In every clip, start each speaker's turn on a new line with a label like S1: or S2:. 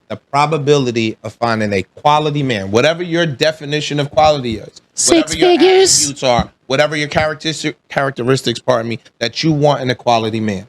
S1: the probability of finding a quality man, whatever your definition of quality is,
S2: Six
S1: whatever your
S2: figures.
S1: attributes are, whatever your characteristics, pardon me, that you want in a quality man.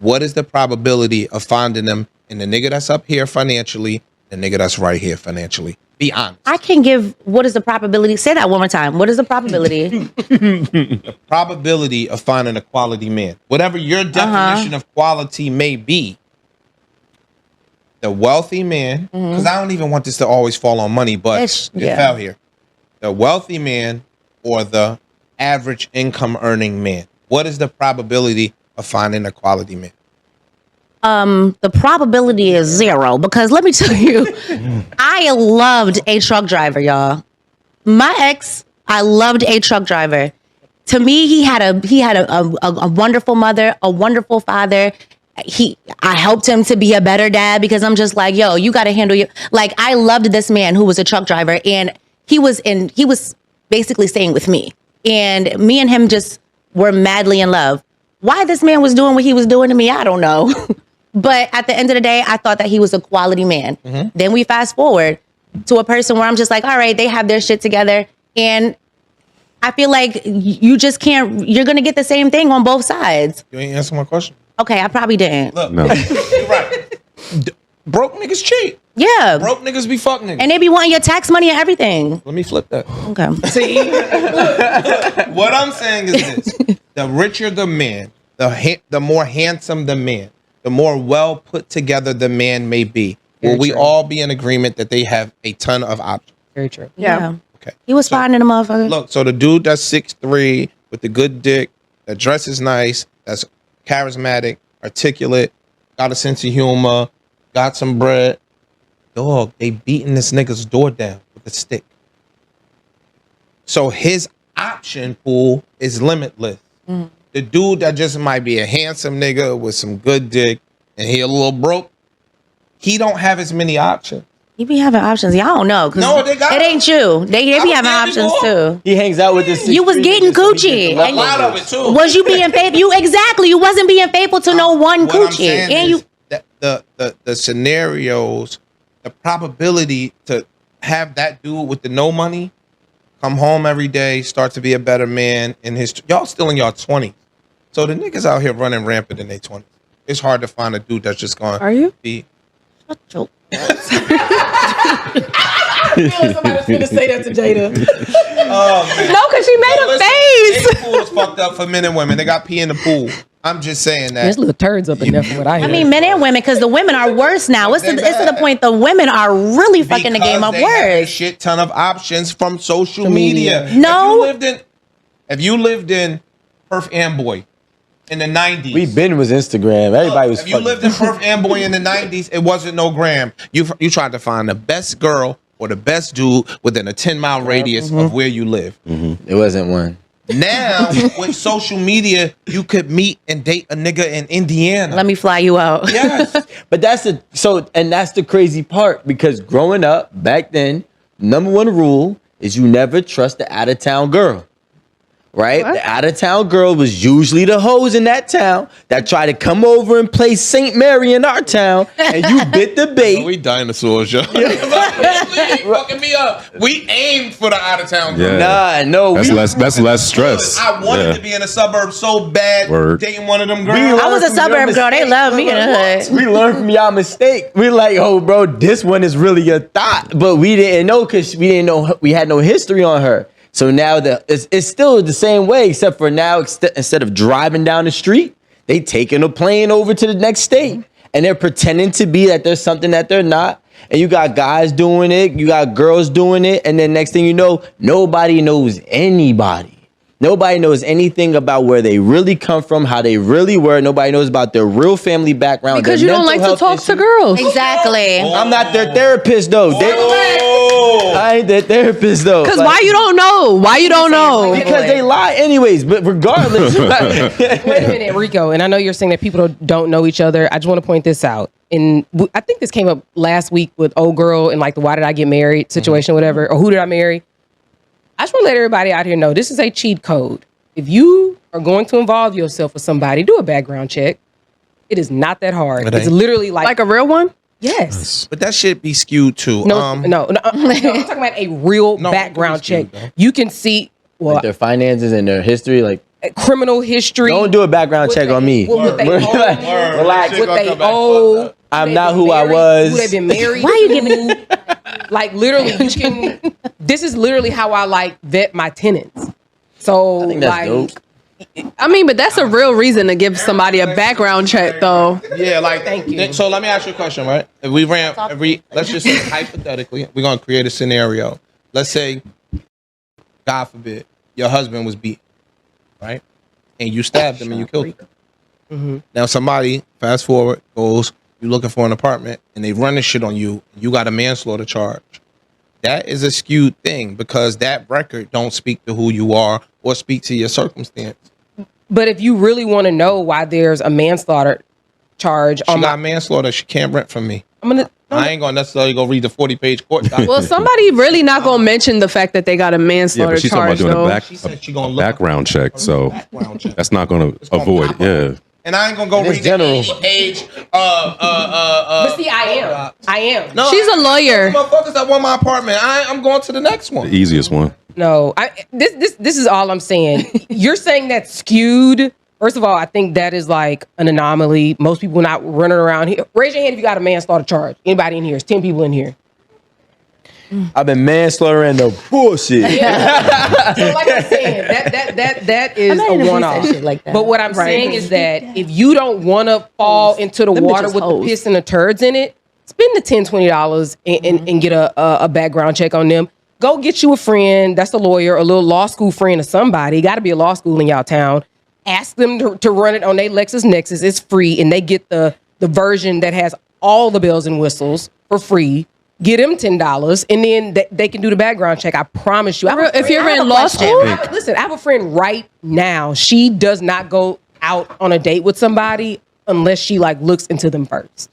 S1: What is the probability of finding them in the nigga that's up here financially, the nigga that's right here financially? Be honest.
S2: I can give, what is the probability? Say that one more time. What is the probability?
S1: The probability of finding a quality man, whatever your definition of quality may be. The wealthy man, because I don't even want this to always fall on money, but it fell here. The wealthy man or the average income earning man. What is the probability of finding a quality man?
S2: The probability is 0 because let me tell you, I loved a truck driver, y'all. My ex, I loved a truck driver. To me, he had a wonderful mother, a wonderful father. I helped him to be a better dad because I'm just like, yo, you got to handle your, like, I loved this man who was a truck driver, and he was basically staying with me, and me and him just were madly in love. Why this man was doing what he was doing to me, I don't know. But at the end of the day, I thought that he was a quality man. Then we fast forward to a person where I'm just like, all right, they have their shit together. And I feel like you just can't, you're going to get the same thing on both sides.
S1: You ain't answer my question.
S2: Okay, I probably didn't.
S1: Look, you're right. Broke niggas cheat.
S2: Yeah.
S1: Broke niggas be fuck niggas.
S2: And they be wanting your tax money and everything.
S1: Let me flip that.
S2: Okay.
S1: See, what I'm saying is this. The richer the man, the more handsome the man, the more well put together the man may be. Will we all be in agreement that they have a ton of options?
S3: Very true.
S2: Yeah.
S1: Okay.
S2: He was finding a motherfucker.
S1: Look, so the dude that's 6'3" with the good dick, that dresses nice, that's charismatic, articulate, got a sense of humor, got some bread. Dog, they beating this nigga's door down with a stick. So his option pool is limitless. The dude that just might be a handsome nigga with some good dick and he a little broke, he don't have as many options.
S2: He be having options. Y'all don't know.
S1: No, they got
S2: it ain't you. They be having options too.
S4: He hangs out with this.
S2: You was getting coochie.
S1: A lot of it too.
S2: Was you being faithful? You wasn't being faithful to no one coochie. And you
S1: the scenarios, the probability to have that dude with the no money come home every day, start to be a better man in his, y'all still in y'all 20s. So the niggas out here running rampant in their 20s. It's hard to find a dude that's just going to be.
S2: Shut your
S3: I feel somebody's gonna say that to Jada.
S1: Oh, man.
S3: No, because she made a face.
S1: The pool is fucked up for men and women. They got pee in the pool. I'm just saying that.
S3: There's little turds up in there from what I hear.
S2: I mean, men and women, because the women are worse now. It's to the point the women are really fucking the game up
S1: Because they have a
S2: worse.
S1: shit ton of options from social media.
S2: No.
S1: If you lived in Perth Amboy in the 90s.
S4: We been was Instagram. Everybody was.
S1: If you lived in Perth Amboy in the 90s, it wasn't no gram. You tried to find the best girl or the best dude within a 10-mile radius of where you live.
S4: It wasn't one.
S1: Now, with social media, you could meet and date a nigga in Indiana.
S2: Let me fly you out.
S1: Yes.
S4: But that's the crazy part, because growing up back then, number one rule is you never trust the out of town girl. Right? What? The out-of-town girl was usually the hoes in that town that try to come over and play St. Mary in our town, and you bit the bait.
S1: We dinosaurs, yo. Fucking me up. We aimed for the out-of-town girl.
S5: Yeah. That's less stress.
S1: I wanted to be in a suburb so bad, dating one of them girls.
S2: I was a suburb girl. They love me in the hood.
S4: We learned from y'all mistake. We like, oh, bro, this one is really a thought. But we didn't know because we didn't know we had no history on her. So now it's still the same way, except for now, instead of driving down the street, they taking a plane over to the next state. And they're pretending to be that there's something that they're not. And you got guys doing it, you got girls doing it. And then next thing you know, nobody knows anybody. Nobody knows anything about where they really come from, how they really were. Nobody knows about their real family background.
S3: Because you don't like to talk to girls.
S2: Exactly.
S4: I'm not their therapist, though. I ain't their therapist, though.
S3: Because why you don't know? Why you don't know?
S4: Because they lie anyways, but regardless.
S3: Wait a minute, Rico, and I know you're saying that people don't know each other. I just want to point this out. And I think this came up last week with old girl and like the why did I get married situation, whatever, or who did I marry? I just want to let everybody out here know this is a cheat code. If you are going to involve yourself with somebody, do a background check. It is not that hard. It's literally like
S6: a real one?
S3: Yes.
S1: But that shit be skewed too.
S3: No, I'm talking about a real background check. You can see
S4: Like their finances and their history, like
S3: criminal history.
S4: don't do a background check on me.
S3: What they own,
S4: Relax.
S3: what they owe.
S4: I'm not who I was.
S3: Who they've been married.
S2: Why are you giving?
S3: Like literally, you can. This is literally how I like vet my tenants. So
S4: I think that's
S3: like,
S4: dope.
S6: I mean, but that's a real reason to give somebody a background check, though.
S1: Yeah, like
S3: Thank you.
S1: So let me ask you a question, right? If we let's just say hypothetically, we're gonna create a scenario. Let's say, God forbid, your husband was beaten, right? And you stabbed him and you killed him.
S3: Mm-hmm.
S1: Now somebody, fast forward, goes, you looking for an apartment and they run this shit on you. You got a manslaughter charge. That is a skewed thing because that record don't speak to who you are or speak to your circumstance.
S3: But if you really want to know why there's a manslaughter charge
S1: She
S3: on
S1: got manslaughter. She can't rent from me.
S3: I'm gonna.
S1: I ain't gonna necessarily go read the 40-page court document.
S6: Well, somebody really not gonna mention the fact that they got a
S5: Yeah,
S6: manslaughter
S5: but she's talking
S6: charge,
S5: about doing
S6: though.
S1: She said she gonna look
S5: background check. So
S1: background check.
S5: that's not going to
S1: gonna
S5: avoid.
S1: pop up.
S5: Yeah.
S1: And I ain't gonna go
S4: In
S1: read
S4: general.
S1: the page.
S3: But see, I am.
S1: No,
S6: She's a lawyer.
S1: Motherfuckers that want my apartment. I'm going to the next one.
S5: The easiest one.
S3: No, this is all I'm saying. You're saying that's skewed. First of all, I think that is like an anomaly. Most people not running around here. Raise your hand if you got a manslaughter charge. Anybody in here? It's 10 people in here.
S4: I've been manslaughtering the bullshit.
S3: So like I'm saying, that is
S2: I'm not
S3: a
S2: even
S3: one-off.
S2: saying shit like that.
S3: But what I'm saying is that if you don't want to fall into the
S6: Them
S3: water
S6: bitches
S3: with
S6: hoes.
S3: the piss and the turds in it, spend the $10, $20 and get a background check on them. Go get you a friend that's a lawyer, a little law school friend of somebody. Got to be a law school in y'all town. Ask them to run it on their LexisNexis. It's free, and they get the version that has all the bells and whistles for free. Get them $10, and then they can do the background check. I promise you.
S6: If you're in law school,
S3: Listen, I have a friend right now. She does not go out on a date with somebody unless she like looks into them first.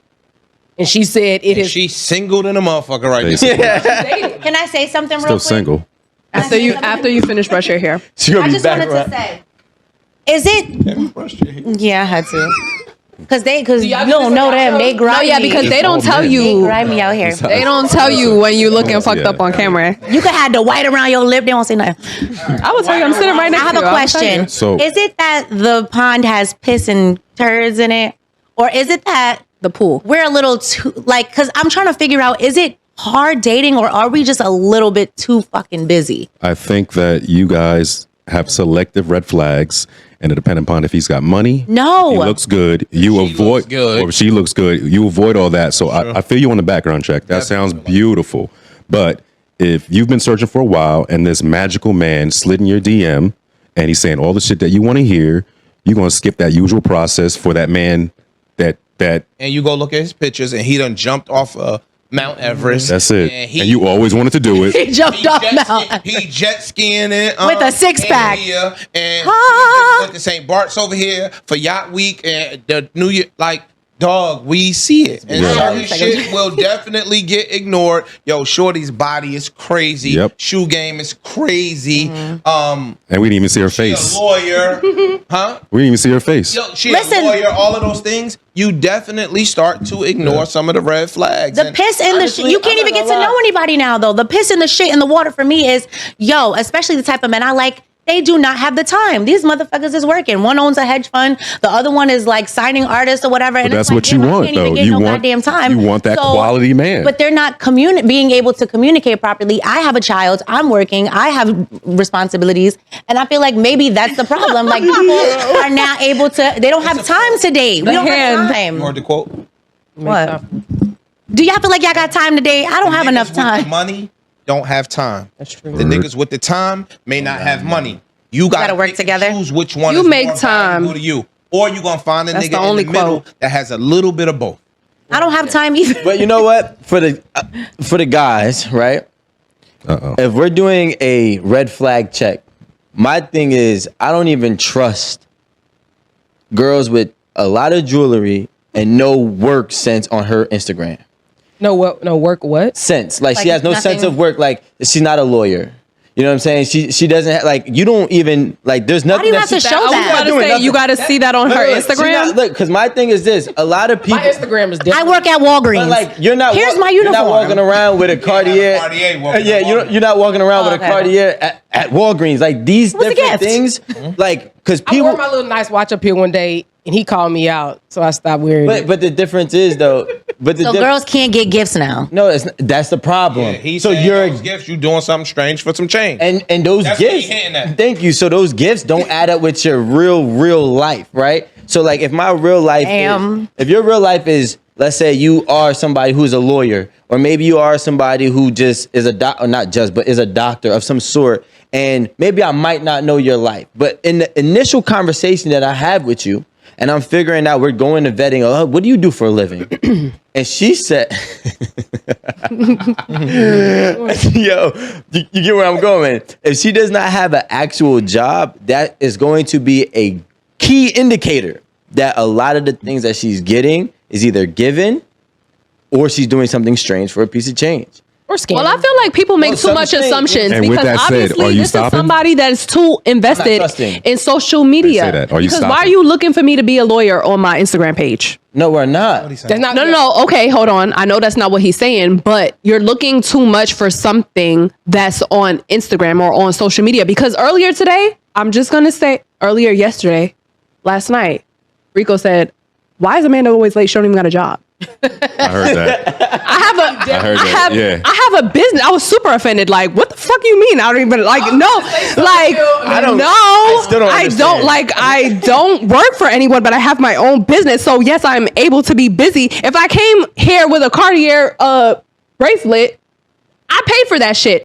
S3: And she said it is.
S1: She's single than a motherfucker right now.
S5: Basically.
S3: dated.
S2: Can I say something
S5: Still
S2: real quick?
S5: single.
S6: after you finish brush your hair.
S4: She gonna
S2: I
S4: be
S2: just
S4: back
S2: wanted
S4: around.
S2: to say, is it? Yeah, I had to. Cause you
S3: y'all
S2: don't
S3: do
S2: know
S3: this on
S2: them.
S3: y'all
S2: They
S3: show?
S2: grimy.
S6: No, yeah, because they don't tell
S2: They
S6: you.
S2: grimy out here.
S6: They don't tell you when you looking fucked up on camera.
S2: You could have the white around your lip. They won't say nothing.
S6: I will tell you, I'm sitting right
S2: I
S6: next
S2: have
S6: to you.
S2: a
S6: I'll tell you.
S2: question.
S5: So-
S2: Is it that the pond has piss and turds in it, or is it that
S6: The pool.
S2: we're a little too like? Because I'm trying to figure out: is it hard dating, or are we just a little bit too fucking busy?
S5: I think that you guys have selective red flags, and it depends upon if he's got money.
S2: No.
S5: He looks good. You
S1: She
S5: avoid,
S1: looks good.
S5: or if she looks good. You avoid all that. So I feel you on the background check. That sounds beautiful. But if you've been searching for a while and this magical man slid in your DM and he's saying all the shit that you want to hear, you're gonna skip that usual process for that man that
S1: And you go look at his pictures, and he done jumped off Mount Everest.
S5: that's it.
S1: And
S5: And you always wanted to do it.
S2: He jumped off Mount.
S1: He jet skiing it
S2: With a six-pack.
S1: and
S2: Ah.
S1: he went to St. Bart's over here for Yacht Week and the New Year. Like, dog, we see it, and
S5: Yeah.
S1: certain shit will definitely get ignored. Yo, Shorty's body is crazy.
S5: Yep.
S1: Shoe game is crazy.
S5: And we didn't even see her
S1: She a
S5: face.
S1: lawyer, huh?
S5: We didn't even see her face.
S1: Yo, she
S2: Listen.
S1: a lawyer. All of those things, you definitely start to ignore some of the red flags.
S2: The
S1: And
S2: piss and the shit.
S1: honestly,
S2: You can't
S1: I'm
S2: even
S1: not
S2: get to
S1: gonna
S2: know
S1: lie.
S2: anybody now, though. The piss and the shit in the water for me is, yo, especially the type of men I like. They do not have the time. These motherfuckers is working. One owns a hedge fund. The other one is like signing artists or whatever. And
S5: that's
S2: it's like,
S5: what you
S2: damn, I
S5: want,
S2: can't even
S5: though.
S2: get
S5: You
S2: no
S5: want-
S2: goddamn time.
S5: you want that quality man.
S2: But they're not being able to communicate properly. I have a child. I'm working. I have responsibilities. And I feel like maybe that's the problem. Like people are not able to, they don't have time to date. We don't have
S1: You
S2: time.
S1: heard the quote?
S2: What? Do y'all feel like y'all got time today? I don't have
S1: Niggas
S2: enough
S1: with the
S2: time.
S1: money don't have time.
S3: That's true.
S1: The niggas with the time may not have money. You gotta
S2: gotta work
S1: pick and
S2: together.
S1: Choose which one
S6: You
S1: is
S6: make
S1: more
S6: time.
S1: valuable to you, or you gonna find a
S6: That's
S1: nigga
S6: the
S1: in
S6: only
S1: the middle
S6: quote.
S1: that has a little bit of both.
S2: I don't have time either.
S4: But you know what? For the guys, right? If we're doing a red flag check, my thing is I don't even trust girls with a lot of jewelry and no work sense on her Instagram.
S3: No, what? No work. What?
S4: Sense. Like she
S2: Like
S4: has no sense
S2: nothing.
S4: of work. Like she's not a lawyer. You know what I'm saying? She doesn't like, you don't even like, there's nothing
S2: do you
S4: that
S2: have to show
S6: I was
S2: that?
S6: about to
S4: doing
S6: say
S4: nothing.
S6: you got to see that on her Instagram.
S4: Look, because my thing is this: a lot of people.
S3: My Instagram is different.
S2: I work at Walgreens.
S4: But like you're not.
S2: Here's my
S4: You're not
S2: uniform.
S4: walking around with a Cartier.
S1: Cartier walking
S4: Yeah,
S1: around.
S4: you're not walking around with a
S2: okay.
S4: Cartier at Walgreens. Like these
S2: What's a
S4: different
S2: gift?
S4: things, like because
S3: I
S4: people.
S3: wore my little nice watch up here one day, and he called me out, so I stopped wearing it.
S4: But the difference is though. But the
S2: So girls can't get gifts now.
S4: No, that's the problem.
S1: Yeah, he
S4: so
S1: said
S4: you're
S1: those gifts, you doing something strange for some change.
S4: and those
S1: That's what he
S4: gifts.
S1: hinting at.
S4: Thank you. So those gifts don't add up with your real life, right? So like if my real life is, if your real life is, let's say you are somebody who's a lawyer, or maybe you are somebody who just is a doc, or not just, but is a doctor of some sort, and maybe I might not know your life, but in the initial conversation that I have with you, and I'm figuring out, we're going to vetting, oh, what do you do for a living? And she said, yo, you get where I'm going. If she does not have an actual job, that is going to be a key indicator that a lot of the things that she's getting is either given or she's doing something strange for a piece of change.
S3: Or scamming.
S6: Well, I feel like people make
S4: No,
S6: too much
S4: something-
S6: assumptions
S5: And with
S6: because
S5: that said,
S6: obviously
S5: are you
S6: this
S5: stopping?
S6: is somebody that is too invested
S4: trusting.
S6: in social media.
S5: Say that. Are you
S6: Because why
S5: stopping?
S6: are you looking for me to be a lawyer on my Instagram page?
S4: No, we're not.
S3: That's not
S6: No. Okay, hold on. I know that's not what he's saying, but you're looking too much for something that's on Instagram or on social media. Because earlier today, I'm just going to say yesterday, last night, Rico said, "Why is Amanda always late? She don't even got a job."
S5: I heard that.
S6: I have a business. I was super offended. Like, what the fuck you mean? I don't even like no. Like,
S4: I still don't understand.
S6: I don't work for anyone, but I have my own business. So yes, I'm able to be busy. If I came here with a Cartier bracelet, I paid for that shit.